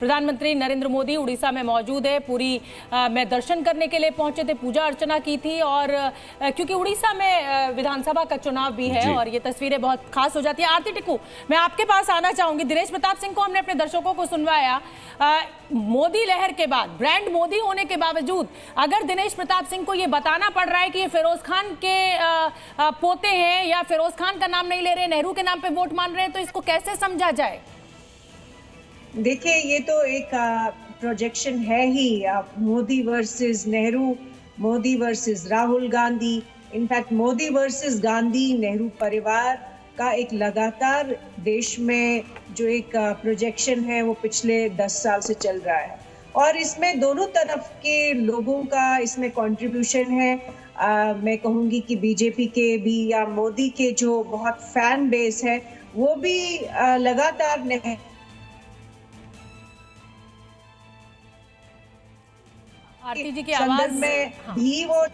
प्रधानमंत्री नरेंद्र मोदी उड़ीसा में मौजूद है। पुरी में दर्शन करने के लिए पहुंचे थे, पूजा अर्चना की थी और क्योंकि उड़ीसा में विधानसभा का चुनाव भी है और ये तस्वीरें बहुत खास हो जाती है। आरती टिक्कू, मैं आपके पास आना चाहूंगी। दिनेश प्रताप सिंह को हमने अपने दर्शकों को सुनवाया। मोदी लहर के बाद, ब्रांड मोदी होने के बावजूद अगर दिनेश प्रताप सिंह को ये बताना पड़ रहा है कि ये फिरोज खान के पोते हैं या फिरोज खान का नाम नहीं ले रहे, नेहरू के नाम पे वोट मान रहे हैं, तो इसको कैसे समझा जाए? देखिए, ये तो एक प्रोजेक्शन है ही। Modi versus Nehru, Modi versus Rahul Gandhi, in fact Modi versus Gandhi Nehru परिवार का एक लगातार देश में जो एक प्रोजेक्शन है वो पिछले 10 साल से चल रहा है और इसमें दोनों तरफ के लोगों का इसमें कंट्रीब्यूशन है। मैं कहूँगी कि बीजेपी के भी या मोदी के जो बहुत फैन बेस है वो भी लगातार आरती जी की आवाज में भी वो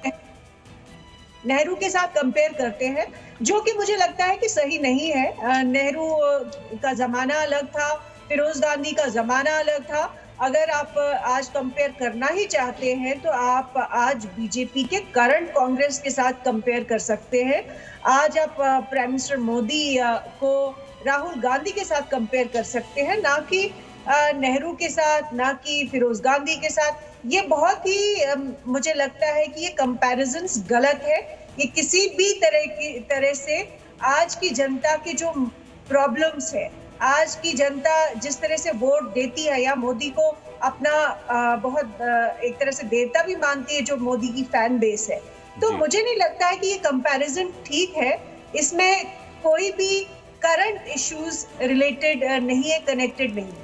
नेहरू के साथ कंपेयर करते हैं, जो कि मुझे लगता है कि सही नहीं है। नेहरू का जमाना अलग था, फिरोज गांधी का जमाना अलग था। अगर आप आज कंपेयर करना ही चाहते हैं तो आप आज बीजेपी के करंट कांग्रेस के साथ कंपेयर कर सकते हैं। आज आप प्राइम मिनिस्टर मोदी को राहुल गांधी के साथ कंपेयर कर सकते हैं, ना कि नेहरू के साथ, ना कि फिरोज गांधी के साथ। ये बहुत ही मुझे लगता है कि ये कंपैरिजन्स गलत है। ये किसी भी तरह से आज की जनता के जो प्रॉब्लम्स है, आज की जनता जिस तरह से वोट देती है या मोदी को अपना बहुत एक तरह से देवता भी मानती है, जो मोदी की फैन बेस है, तो मुझे नहीं लगता है कि ये कंपैरिजन ठीक है। इसमें कोई भी करंट इश्यूज रिलेटेड नहीं है, कनेक्टेड नहीं है।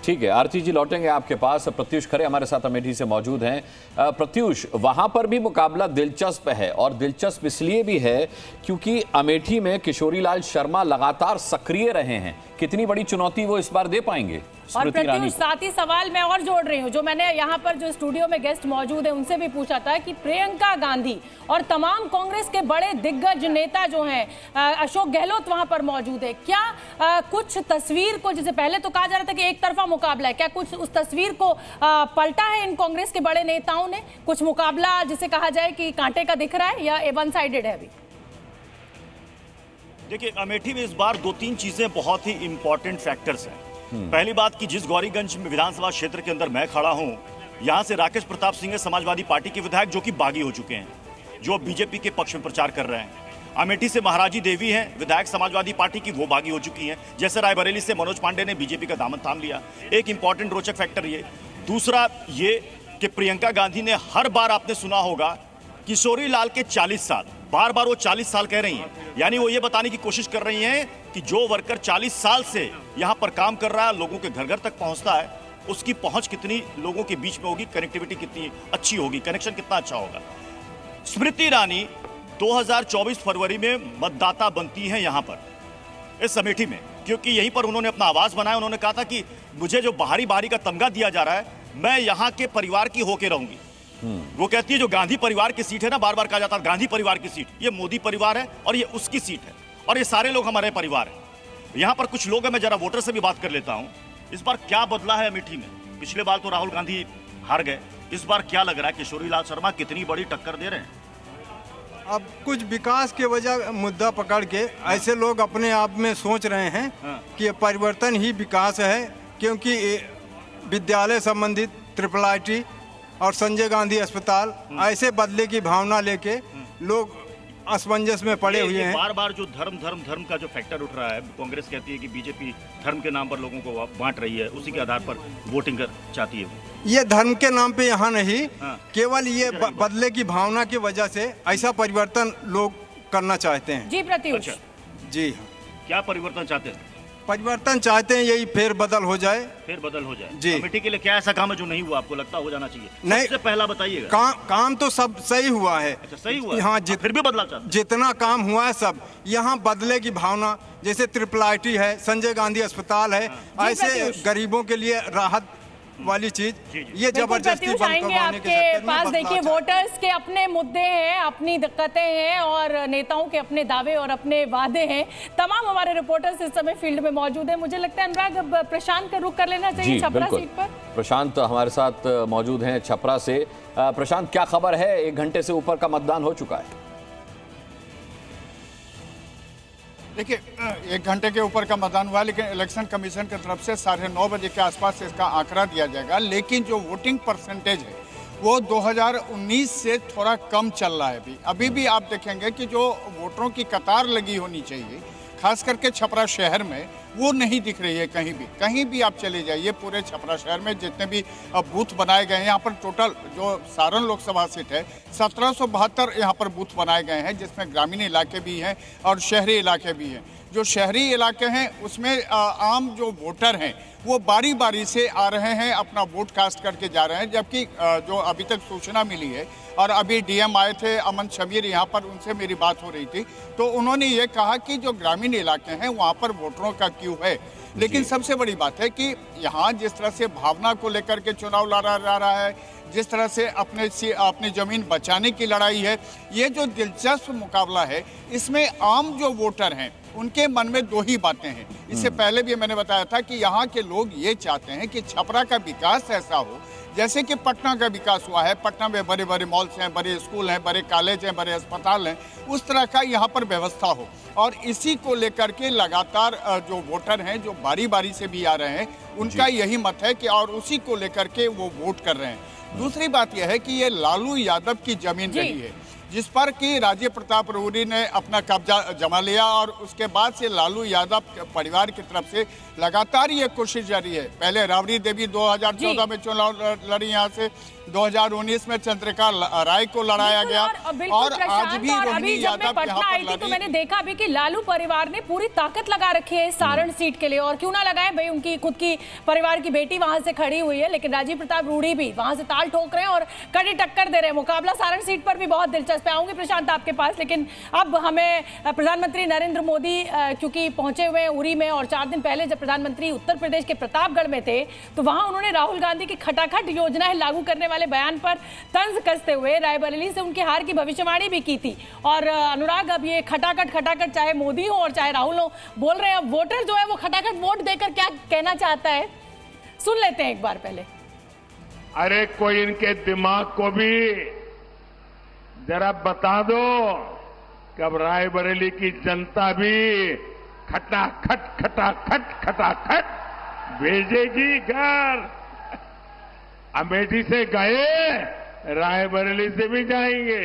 ठीक है आरती जी, लौटेंगे आपके पास। प्रत्युष खरे हमारे साथ अमेठी से मौजूद हैं। प्रत्युष, वहां पर भी मुकाबला दिलचस्प है और दिलचस्प इसलिए भी है क्योंकि अमेठी में किशोरीलाल शर्मा लगातार सक्रिय रहे हैं। कितनी बड़ी चुनौती वो इस बार दे पाएंगे? और प्रत्युष, साथ ही सवाल मैं और जोड़ रही हूँ, जो मैंने यहाँ पर जो स्टूडियो में गेस्ट मौजूद है उनसे भी पूछा था कि प्रियंका गांधी और तमाम कांग्रेस के बड़े दिग्गज नेता जो हैं, अशोक गहलोत वहां पर मौजूद है, क्या कुछ तस्वीर को, जैसे पहले तो कहा जा रहा था कि एक तरफा मुकाबला है, क्या कुछ उस तस्वीर को पलटा है इन कांग्रेस के बड़े नेताओं ने? कुछ मुकाबला जिसे कहा जाए कि कांटे का दिख रहा है या वन साइडेड है अभी? देखिए, अमेठी में इस बार 2-3 चीजें बहुत ही इंपॉर्टेंट फैक्टर्स हैं। पहली बात कि जिस गौरीगंज विधानसभा क्षेत्र के अंदर मैं खड़ा हूं, यहां से राकेश प्रताप सिंह समाजवादी पार्टी के विधायक जो कि बागी हो चुके हैं, जो बीजेपी के पक्ष में प्रचार कर रहे हैं। अमेठी से महाराजी देवी हैं विधायक समाजवादी पार्टी की, वो बागी हो चुकी हैं। जैसे रायबरेली से मनोज पांडे ने बीजेपी का दामन थाम लिया। एक इंपॉर्टेंट रोचक फैक्टर ये। दूसरा ये कि प्रियंका गांधी ने हर बार, आपने सुना होगा, किशोरी लाल के 40 साल, बार बार वो 40 साल कह रही हैं। यानी वो ये बताने की कोशिश कर रही हैं कि जो वर्कर 40 साल से यहाँ पर काम कर रहा है, लोगों के घर घर तक पहुँचता है, उसकी पहुँच कितनी लोगों के बीच में होगी, कनेक्टिविटी कितनी अच्छी होगी, कनेक्शन कितना अच्छा होगा। स्मृति ईरानी 2024 फरवरी में मतदाता बनती हैं यहाँ पर इस अमेठी में, क्योंकि यहीं पर उन्होंने अपना आवाज बनाया। उन्होंने कहा था कि मुझे जो बाहरी का तमगा दिया जा रहा है, मैं यहाँ के परिवार की होके रहूंगी। वो कहती है जो गांधी परिवार की सीट है ना, बार बार कहा जाता है गांधी परिवार की सीट, ये मोदी परिवार है और ये उसकी सीट है और ये सारे लोग हमारे परिवार हैं। यहाँ पर कुछ लोग हैं, मैं जरा वोटर से भी बात कर लेता हूँ। इस बार क्या बदला है अमेठी में? पिछले बार तो राहुल गांधी हार गए, इस बार क्या लग रहा है? किशोरीलाल शर्मा कितनी बड़ी टक्कर दे रहे हैं? अब कुछ विकास के वजह मुद्दा पकड़ के ऐसे लोग अपने आप में सोच रहे हैं कि परिवर्तन ही विकास है, क्योंकि विद्यालय संबंधित IIIT और संजय गांधी अस्पताल, ऐसे बदले की भावना लेके लोग असमंजस में पड़े हुए हैं। बार बार जो धर्म का जो फैक्टर उठ रहा है, कांग्रेस कहती है कि बीजेपी धर्म के नाम पर लोगों को बांट रही है, उसी के आधार पर वोटिंग चाहती है। ये धर्म के नाम पे यहाँ नहीं, केवल ये बदले की भावना की वजह से ऐसा परिवर्तन लोग करना चाहते हैं। जी प्रत्युष। जी हाँ, क्या परिवर्तन चाहते हैं? परिवर्तन चाहते हैं, यही फेरबदल हो जाए। फेरबदल हो जाए जी। कमेटी के लिए क्या ऐसा काम है जो नहीं हुआ, आपको लगता हो जाना चाहिए? नहीं, सबसे पहला बताइएगा। काम तो सब सही हुआ है। अच्छा, सही हुआ? हाँ, फिर भी बदलाव चाहते हैं? जितना काम हुआ है सब, यहाँ बदले की भावना, जैसे IIIT है, संजय गांधी अस्पताल है, ऐसे गरीबों के लिए राहत वाली चीज ये बिल्कुल जबरदस्ती प्रत्युष बम आएंगे करवाने के आपके चक्कर में पास। बदलाव देखिए, चाहते हैं। वोटर्स के अपने मुद्दे हैं, अपनी दिक्कतें हैं और नेताओं के अपने दावे और अपने वादे हैं। तमाम हमारे रिपोर्टर्स इस समय फील्ड में मौजूद हैं। मुझे लगता है अनुराग, अब प्रशांत का रुख कर लेना चाहिए छपरा बिल्कुल। सीट पर। प्रशांत हमारे साथ मौजूद हैं छपरा से। प्रशांत, क्या खबर है? 1 घंटे से ऊपर का मतदान हो चुका है। देखिए, 1 घंटे के ऊपर का मतदान हुआ, लेकिन इलेक्शन कमीशन की तरफ से 9:30 बजे के आसपास इसका आंकड़ा दिया जाएगा। लेकिन जो वोटिंग परसेंटेज है वो 2019 से थोड़ा कम चल रहा है। अभी भी आप देखेंगे कि जो वोटरों की कतार लगी होनी चाहिए, खास करके छपरा शहर में, वो नहीं दिख रही है कहीं भी आप चले जाइए। पूरे छपरा शहर में जितने भी बूथ बनाए गए हैं, यहाँ पर टोटल जो सारण लोकसभा सीट है 1772 यहाँ पर बूथ बनाए गए हैं, जिसमें ग्रामीण इलाके भी हैं और शहरी इलाके भी हैं। जो शहरी इलाके हैं उसमें आम जो वोटर हैं वो बारी बारी से आ रहे हैं, अपना वोट कास्ट करके जा रहे हैं। जबकि जो अभी तक सूचना मिली है, और अभी डीएम आए थे अमन शमीर यहाँ पर, उनसे मेरी बात हो रही थी, तो उन्होंने ये कहा कि जो ग्रामीण इलाके हैं वहाँ पर वोटरों का क्यू है। लेकिन सबसे बड़ी बात है कि यहाँ जिस तरह से भावना को लेकर के चुनाव लड़ा जा रहा है, जिस तरह से अपनी जमीन बचाने की लड़ाई है, ये जो दिलचस्प मुकाबला है, इसमें आम जो वोटर हैं उनके मन में 2 ही बातें हैं। इससे पहले भी मैंने बताया था कि यहाँ के लोग ये चाहते हैं कि छपरा का विकास ऐसा हो जैसे कि पटना का विकास हुआ है। पटना में बड़े बड़े मॉल्स हैं, बड़े स्कूल हैं, बड़े कॉलेज हैं, बड़े अस्पताल हैं, उस तरह का यहाँ पर व्यवस्था हो। और इसी को लेकर के लगातार जो वोटर हैं, जो बारी बारी से भी आ रहे हैं, उनका यही मत है कि, और उसी को लेकर के वो वोट कर रहे हैं। दूसरी बात यह है कि ये लालू यादव की जमीन रही है, जिस पर कि राजीव प्रताप रूडी ने अपना कब्जा जमा लिया, और उसके बाद से लालू यादव परिवार की तरफ से लगातार ये कोशिश जारी है। पहले राबड़ी देवी 2014 में चुनाव लड़ी यहाँ से, 2019 में चंद्रिका राय को लड़ाया गया, और आज भी रोहिणी यादव पटना आई थी तो मैंने देखा भी कि लालू परिवार ने पूरी ताकत लगा रखी है सारण सीट के लिए। और क्यों ना लगाए भाई, उनकी खुद की परिवार की बेटी वहां से खड़ी हुई है, लेकिन राजीव प्रताप रूडी भी वहां से ताल ठोक रहे हैं और कड़ी टक्कर दे रहे हैं। मुकाबला सारण सीट पर भी बहुत दिलचस्प है। आऊंगी प्रशांत आपके पास, लेकिन अब हमें प्रधानमंत्री नरेंद्र मोदी क्योंकि पहुंचे हुए हैं उरी में, और 4 दिन पहले जब प्रधानमंत्री उत्तर प्रदेश के प्रतापगढ़ में थे तो वहां उन्होंने राहुल गांधी की खटाखट योजनाएं लागू करने वाले बयान पर तंज कसते हुए रायबरेली से उनके हार की भविष्यवाणी भी की थी। और अनुराग, अब ये खटाखट चाहे मोदी हो और चाहे राहुल हो, बोल रहे हैं अब वोटर जो है वो खटाखट वोट देकर क्या कहना चाहता है, सुन लेते हैं एक बार पहले। अरे कोई इनके दिमाग को भी जरा बता दो कि अब रायबरेली की जनता भी खटाखट भेजेगी घर। अमेठी से गए, रायबरेली से भी जाएंगे।